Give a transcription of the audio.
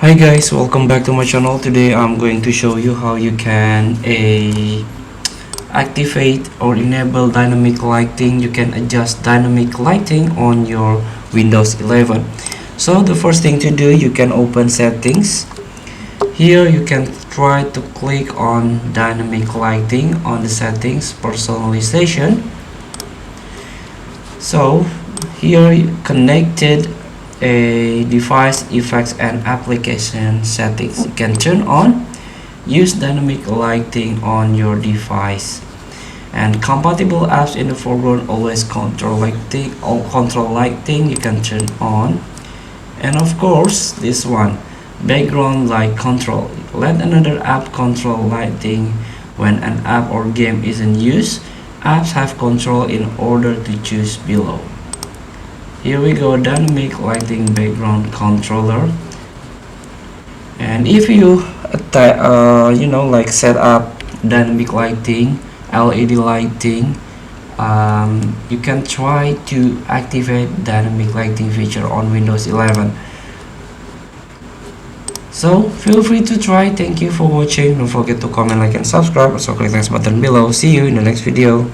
Hi guys, welcome back to my channel. Today I'm going to show you how you can activate or enable dynamic lighting. You can adjust dynamic lighting on your Windows 11. So the first thing to do, you can open settings. Here you can try to click on dynamic lighting on the settings personalization. So here connected a device effects and application settings. You can turn on use dynamic lighting on your device, and compatible apps in the foreground always control lighting you can turn on. And of course this one, background light control, let another app control lighting when an app or game is in use. Apps have control in order to choose below. Here we go, dynamic lighting background controller. And if you set up dynamic lighting, LED lighting, you can try to activate dynamic lighting feature on Windows 11. So feel free to try. Thank you for watching. Don't forget to comment, like and subscribe. Also click the next button below. See you in the next video.